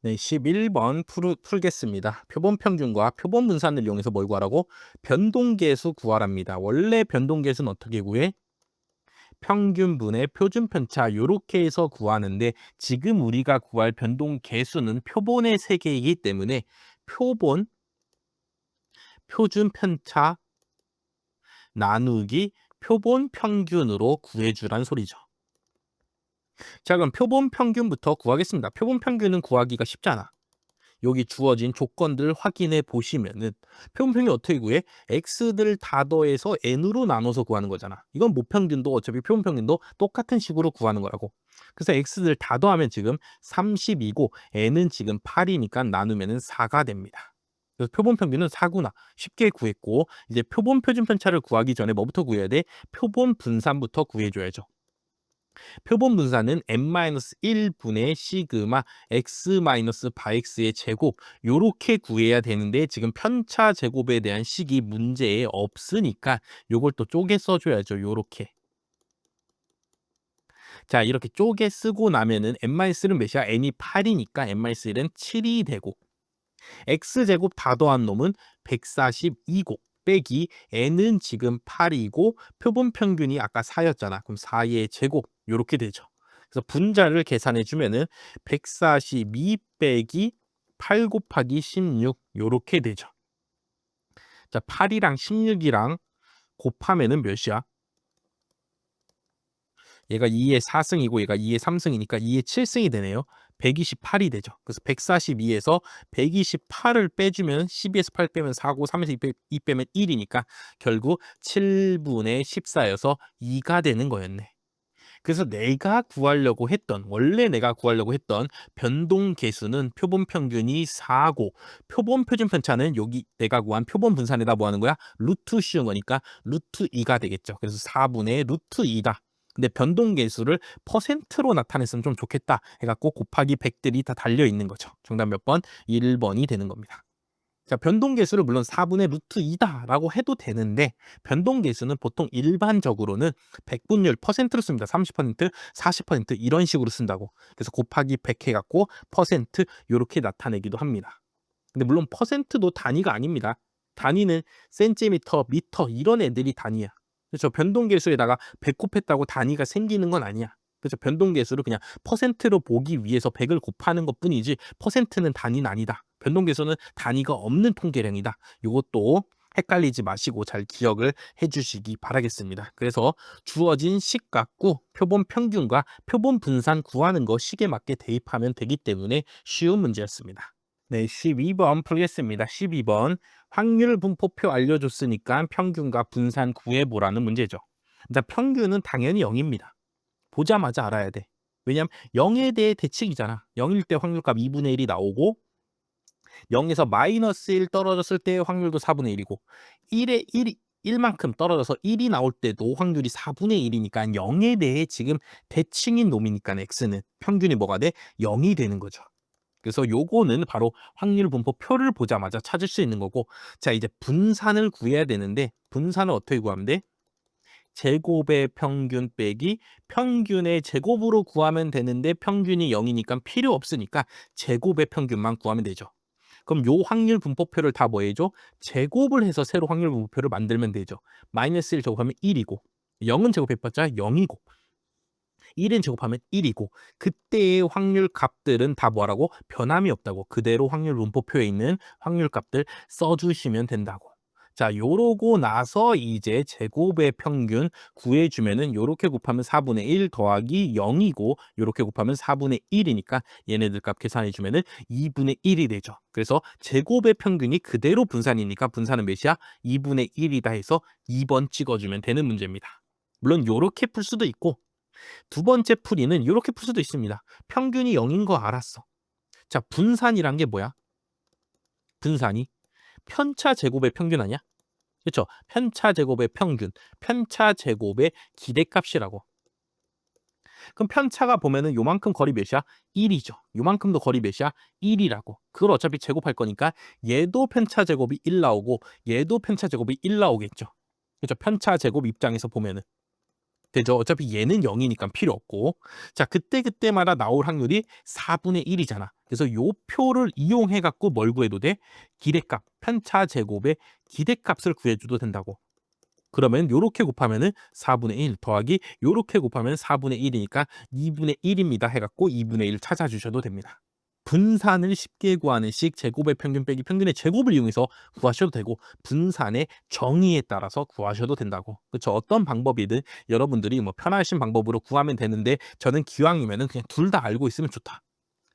네, 11번 풀겠습니다. 표본 평균과 표본 분산을 이용해서 뭘 구하라고? 변동계수 구하랍니다. 원래 변동계수는 어떻게 구해? 평균분의 표준 편차 요렇게 해서 구하는데 지금 우리가 구할 변동계수는 표본의 세개이기 때문에 표본 표준 편차 나누기 표본 평균으로 구해주란 소리죠. 자, 그럼 표본 평균부터 구하겠습니다. 표본 평균은 구하기가 쉽잖아. 여기 주어진 조건들 확인해 보시면은 표본 평균 어떻게 구해? x들 다 더해서 n으로 나눠서 구하는 거잖아. 이건 모평균도 어차피 표본 평균도 똑같은 식으로 구하는 거라고. 그래서 x들 다 더하면 지금 30이고 n은 지금 8이니까 나누면은 4가 됩니다. 그래서 표본 평균은 4구나. 쉽게 구했고 이제 표본 표준 편차를 구하기 전에 뭐부터 구해야 돼? 표본 분산부터 구해줘야죠. 표본 분산은 n-1분의 시그마 x-바x의 제곱 요렇게 구해야 되는데 지금 편차 제곱에 대한 식이 문제에 없으니까 요걸 또 쪼개 써줘야죠. 요렇게. 자, 이렇게 쪼개 쓰고 나면은 n-1은 몇이야? n이 8이니까 n-1은 7이 되고 x제곱 다 더한 놈은 142고 빼기 n은 지금 8이고 표본 평균이 아까 4였잖아. 그럼 4의 제곱 요렇게 되죠. 그래서 분자를 계산해 주면은 142 빼기 8 곱하기 16 요렇게 되죠. 자, 8이랑 16이랑 곱하면은 몇이야? 얘가 2의 4승이고 얘가 2의 3승이니까 2의 7승이 되네요. 128이 되죠. 그래서 142에서 128을 빼주면 12에서 8 빼면 4고 3에서 2 빼면 1이니까 결국 7분의 14여서 2가 되는 거였네. 그래서 원래 내가 구하려고 했던 변동 계수는 표본 평균이 4고 표본 표준 편차는 여기 내가 구한 표본 분산에다 뭐 하는 거야? 루트 씌운 거니까 루트 2가 되겠죠. 그래서 4분의 루트 2다. 근데 변동 계수를 퍼센트로 나타냈으면 좀 좋겠다 해갖고 곱하기 100들이 다 달려 있는 거죠. 정답 몇 번? 1번이 되는 겁니다. 자, 변동계수를 물론 4분의 루트 2다라고 해도 되는데 변동계수는 보통 일반적으로는 백분율 퍼센트로 씁니다. 30%, 40% 이런 식으로 쓴다고. 그래서 곱하기 100 해갖고 퍼센트 이렇게 나타내기도 합니다. 근데 물론 퍼센트도 단위가 아닙니다. 단위는 센티미터, 미터 이런 애들이 단위야. 그렇죠. 변동계수에다가 100 곱했다고 단위가 생기는 건 아니야. 그렇죠. 변동계수를 그냥 퍼센트로 보기 위해서 100을 곱하는 것뿐이지 퍼센트는 단위는 아니다. 변동계수는 단위가 없는 통계량이다. 이것도 헷갈리지 마시고 잘 기억을 해주시기 바라겠습니다. 그래서 주어진 식 갖고 표본 평균과 표본 분산 구하는 거 식에 맞게 대입하면 되기 때문에 쉬운 문제였습니다. 네, 12번 풀겠습니다. 12번. 확률 분포표 알려줬으니까 평균과 분산 구해보라는 문제죠. 일단 평균은 당연히 0입니다. 보자마자 알아야 돼. 왜냐면 0에 대해 대칭이잖아. 0일 때 확률값 2분의 1이 나오고 0에서 마이너스 1 떨어졌을 때 확률도 4분의 1이고 1에 1만큼 떨어져서 1이 나올 때도 확률이 4분의 1이니까 0에 대해 지금 대칭인 놈이니까 x는 평균이 뭐가 돼? 0이 되는 거죠. 그래서 요거는 바로 확률 분포표를 보자마자 찾을 수 있는 거고 자 이제 분산을 구해야 되는데 분산을 어떻게 구하면 돼? 제곱의 평균 빼기 평균의 제곱으로 구하면 되는데 평균이 0이니까 필요 없으니까 제곱의 평균만 구하면 되죠. 그럼 요 확률 분포표를 다 뭐 해줘? 제곱을 해서 새로 확률 분포표를 만들면 되죠. 마이너스 1 제곱하면 1이고 0은 제곱해봤자 0이고 1은 제곱하면 1이고 그때의 확률 값들은 다 뭐라고? 변함이 없다고. 그대로 확률 분포표에 있는 확률 값들 써주시면 된다고. 자, 요러고 나서 이제 제곱의 평균 구해주면은 요렇게 곱하면 4분의 1 더하기 0이고 요렇게 곱하면 4분의 1이니까 얘네들 값 계산해주면은 2분의 1이 되죠. 그래서 제곱의 평균이 그대로 분산이니까 분산은 몇이야? 2분의 1이다 해서 2번 찍어주면 되는 문제입니다. 물론 요렇게 풀 수도 있고 두 번째 풀이는 이렇게 풀 수도 있습니다. 평균이 0인 거 알았어. 자, 분산이란 게 뭐야? 분산이 편차 제곱의 평균 아니야? 그렇죠? 편차 제곱의 평균, 편차 제곱의 기대값이라고. 그럼 편차가 보면은 요만큼 거리 몇이야? 1이죠. 요만큼도 거리 몇이야? 1이라고. 그걸 어차피 제곱할 거니까 얘도 편차 제곱이 1 나오고 얘도 편차 제곱이 1 나오겠죠. 그렇죠? 편차 제곱 입장에서 보면은. 되죠. 어차피 얘는 0이니까 필요 없고. 자, 그때그때마다 나올 확률이 4분의 1이잖아. 그래서 요 표를 이용해 갖고 뭘 구해도 돼? 기대값, 편차 제곱의 기대값을 구해줘도 된다고. 그러면 요렇게 곱하면은 4분의 1 더하기 요렇게 곱하면 4분의 1이니까 2분의 1입니다 해 갖고 2분의 1 찾아주셔도 됩니다. 분산을 쉽게 구하는 식 제곱의 평균 빼기 평균의 제곱을 이용해서 구하셔도 되고 분산의 정의에 따라서 구하셔도 된다고. 그렇죠? 어떤 방법이든 여러분들이 뭐 편하신 방법으로 구하면 되는데 저는 기왕이면은 그냥 둘 다 알고 있으면 좋다.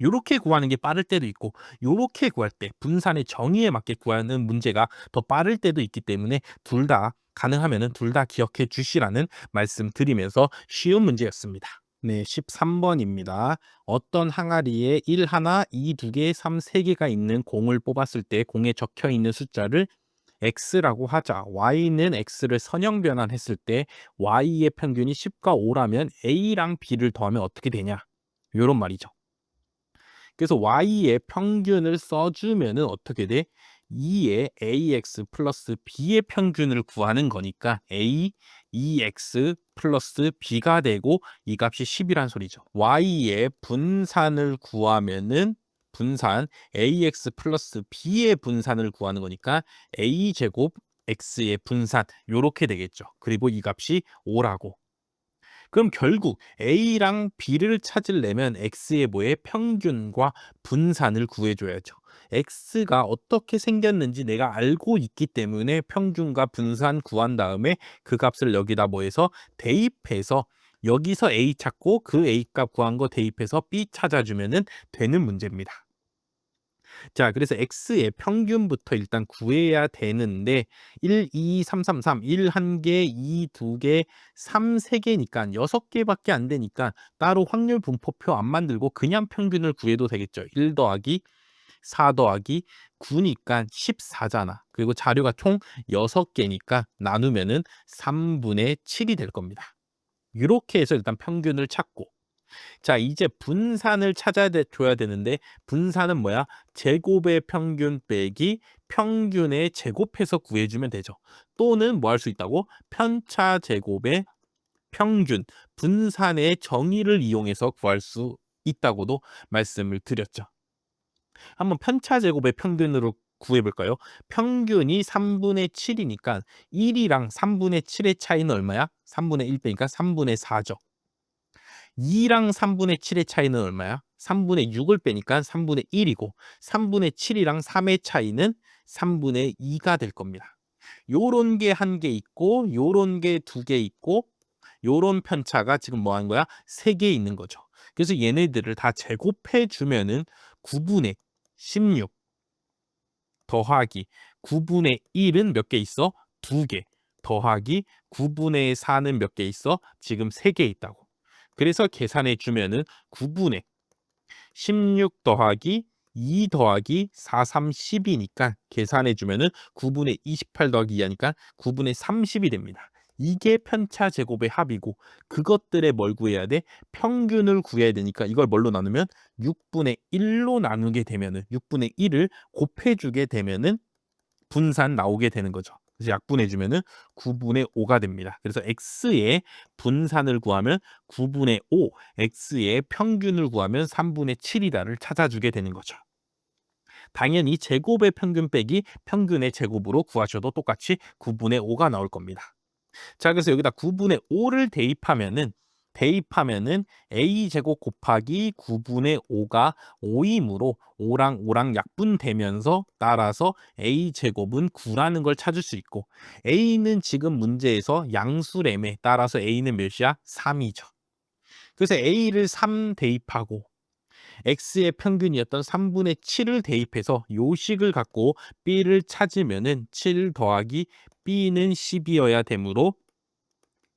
요렇게 구하는 게 빠를 때도 있고 요렇게 구할 때 분산의 정의에 맞게 구하는 문제가 더 빠를 때도 있기 때문에 둘 다 가능하면은 둘 다 기억해 주시라는 말씀 드리면서 쉬운 문제였습니다. 네, 13번입니다. 어떤 항아리에 1 하나, 2 두 개, 3 세 개가 있는 공을 뽑았을 때 공에 적혀 있는 숫자를 x라고 하자. y는 x를 선형 변환했을 때 y의 평균이 10과 5라면 a랑 b를 더하면 어떻게 되냐? 요런 말이죠. 그래서 y의 평균을 써주면은 어떻게 돼? 2의 ax 플러스 b의 평균을 구하는 거니까 a 2x 플러스 b가 되고 이 값이 10이란 소리죠. y의 분산을 구하면은 분산 ax 플러스 b의 분산을 구하는 거니까 a 제곱 x의 분산 요렇게 되겠죠. 그리고 이 값이 5라고. 그럼 결국 A랑 B를 찾으려면 X의 뭐의 평균과 분산을 구해줘야죠. X가 어떻게 생겼는지 내가 알고 있기 때문에 평균과 분산 구한 다음에 그 값을 여기다 뭐해서 대입해서 여기서 A 찾고 그 A 값 구한 거 대입해서 B 찾아주면 되는 문제입니다. 자, 그래서 x의 평균부터 일단 구해야 되는데 1, 2, 3, 3, 3, 1 1개, 2 2개, 3 3개니까 6개밖에 안 되니까 따로 확률 분포표 안 만들고 그냥 평균을 구해도 되겠죠. 1 더하기 4 더하기 9니까 14잖아. 그리고 자료가 총 6개니까 나누면은 3분의 7이 될 겁니다. 이렇게 해서 일단 평균을 찾고 자, 이제 분산을 줘야 되는데 분산은 뭐야? 제곱의 평균 빼기 평균의 제곱해서 구해주면 되죠. 또는 뭐 할 수 있다고? 편차 제곱의 평균, 분산의 정의를 이용해서 구할 수 있다고도 말씀을 드렸죠. 한번 편차 제곱의 평균으로 구해볼까요? 평균이 3분의 7이니까 1이랑 3분의 7의 차이는 얼마야? 3분의 1 빼니까 3분의 4죠. 2랑 3분의 7의 차이는 얼마야? 3분의 6을 빼니까 3분의 1이고 3분의 7이랑 3의 차이는 3분의 2가 될 겁니다. 요런 게 한 개 있고 요런 게 두 개 있고 요런 편차가 지금 뭐 하는 거야? 3개 있는 거죠. 그래서 얘네들을 다 제곱해 주면은 9분의 16 더하기 9분의 1은 몇 개 있어? 2개 더하기 9분의 4는 몇 개 있어? 지금 3개 있다고. 그래서 계산해 주면은 9분의 16 더하기 2 더하기 4, 3, 10이니까 계산해 주면은 9분의 28 더하기 2 하니까 9분의 30이 됩니다. 이게 편차 제곱의 합이고 그것들의 뭘 구해야 돼? 평균을 구해야 되니까 이걸 뭘로 나누면 6분의 1로 나누게 되면은 6분의 1을 곱해 주게 되면은 분산 나오게 되는 거죠. 그래서 약분해 주면은 9분의 5가 됩니다. 그래서 x의 분산을 구하면 9분의 5, x의 평균을 구하면 3분의 7이다를 찾아주게 되는 거죠. 당연히 제곱의 평균 빼기 평균의 제곱으로 구하셔도 똑같이 9분의 5가 나올 겁니다. 자, 그래서 여기다 9분의 5를 대입하면은 a제곱 곱하기 9분의 5가 5이므로 5랑 5랑 약분되면서 따라서 a제곱은 9라는 걸 찾을 수 있고 a는 지금 문제에서 양수래매 따라서 a는 몇이야? 3이죠. 그래서 a를 3 대입하고 x의 평균이었던 3분의 7을 대입해서 요 식을 갖고 b를 찾으면은 7 더하기 b는 10이어야 되므로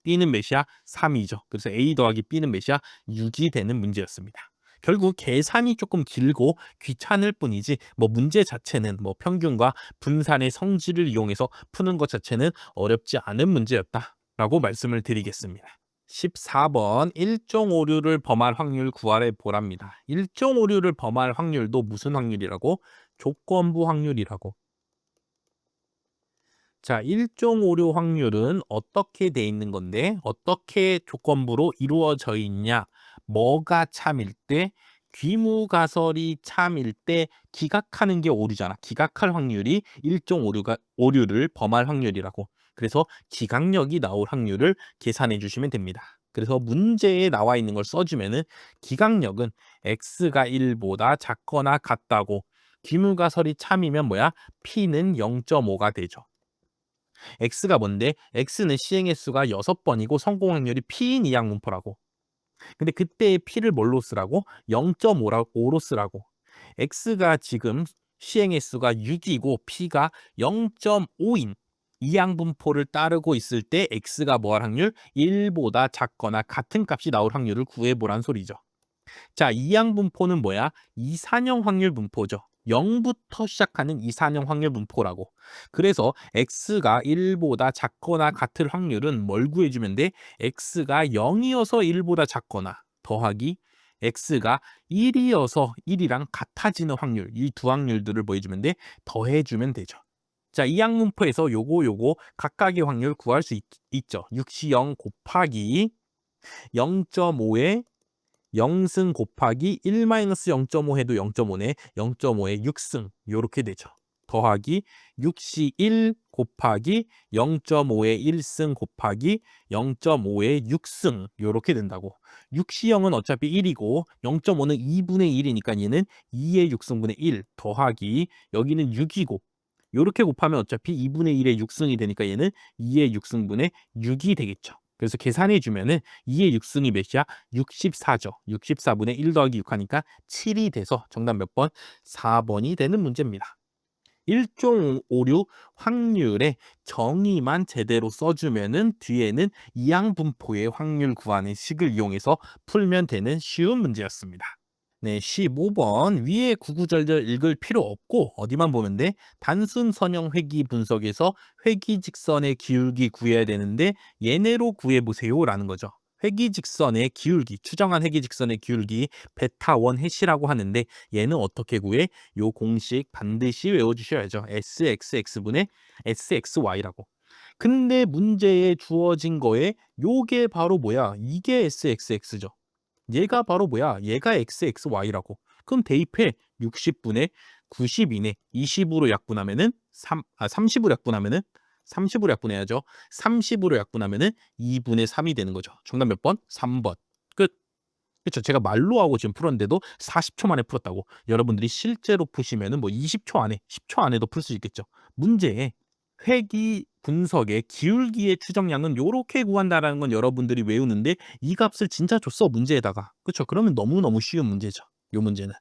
b는 몇이야? 3이죠. 그래서 a 더하기 b는 몇이야? 6이 되는 문제였습니다. 결국 계산이 조금 길고 귀찮을 뿐이지 뭐 문제 자체는 뭐 평균과 분산의 성질을 이용해서 푸는 것 자체는 어렵지 않은 문제였다라고 말씀을 드리겠습니다. 14번 일종 오류를 범할 확률 구하래 보랍니다. 일종 오류를 범할 확률도 무슨 확률이라고? 조건부 확률이라고. 자, 1.56 확률은 어떻게 돼 있는 건데 어떻게 조건부로 이루어져 있냐? 뭐가 참일 때, 귀무가설이 참일 때 기각하는 게 오류잖아. 기각할 확률이 1.56가 오류를 범할 확률이라고. 그래서 기각력이 나올 확률을 계산해 주시면 됩니다. 그래서 문제에 나와 있는 걸 써주면은 기각력은 x가 1보다 작거나 같다고, 귀무가설이 참이면 뭐야? p는 0.5가 되죠. x가 뭔데? x는 시행의 수가 6번이고 성공 확률이 p인 이항 분포라고. 근데 그때의 p를 뭘로 쓰라고? 0.5로 쓰라고. x가 지금 시행의 수가 6이고 p가 0.5인 이항 분포를 따르고 있을 때 x가 뭐 할 확률? 1보다 작거나 같은 값이 나올 확률을 구해보란 소리죠. 자, 이항분포는 뭐야? 이산형 확률 분포죠. 0부터 시작하는 이산형 확률 분포라고. 그래서 x가 1보다 작거나 같을 확률은 뭘 구해주면 돼? x가 0이어서 1보다 작거나 더하기 x가 1이어서 1이랑 같아지는 확률, 이 두 확률들을 뭐 해주면 돼? 더해주면 되죠. 자, 이항분포에서 요거 각각의 확률 구할 수 있죠. 6시 0 곱하기 0.5에 0승 곱하기 1-0.5 해도 0.5네. 0.5에 6승 요렇게 되죠. 더하기 6시 1 곱하기 0.5에 1승 곱하기 0.5에 6승 요렇게 된다고. 6시 0은 어차피 1이고 0.5는 2분의 1이니까 얘는 2의 6승분의 1 더하기 여기는 6이고 요렇게 곱하면 어차피 2분의 1의 6승이 되니까 얘는 2의 6승분의 6이 되겠죠. 그래서 계산해 주면은 2의 6승이 몇이야? 64죠. 64분의 1 더하기 6 하니까 7이 돼서 정답 몇 번? 4번이 되는 문제입니다. 1.56 확률의 정의만 제대로 써주면은 뒤에는 이항분포의 확률 구하는 식을 이용해서 풀면 되는 쉬운 문제였습니다. 네, 15번 위에 구구절절 읽을 필요 없고 어디만 보면 돼? 단순 선형 회귀 분석에서 회귀 직선의 기울기 구해야 되는데 얘네로 구해보세요 라는 거죠. 회귀 직선의 기울기, 추정한 회귀 직선의 기울기 베타 1 해시라고 하는데 얘는 어떻게 구해? 요 공식 반드시 외워주셔야죠. sxx분의 sxy라고. 근데 문제에 주어진 거에 요게 바로 뭐야? 이게 sxx죠. 얘가 바로 뭐야? 얘가 xxy라고. 그럼 대입해. 60분의 90이네. 20으로 약분하면은 30으로 약분하면은 30으로 약분해야죠. 30으로 약분하면은 2분의 3이 되는 거죠. 정답 몇 번? 3번. 끝. 그렇죠. 제가 말로 하고 지금 풀었는데도 40초 만에 풀었다고. 여러분들이 실제로 푸시면은 뭐 20초 안에, 10초 안에도 풀 수 있겠죠. 문제에 회귀 분석의 기울기의 추정량은 요렇게 구한다라는 건 여러분들이 외우는데 이 값을 진짜 줬어 문제에다가. 그렇죠. 그러면 너무너무 쉬운 문제죠. 요 문제는.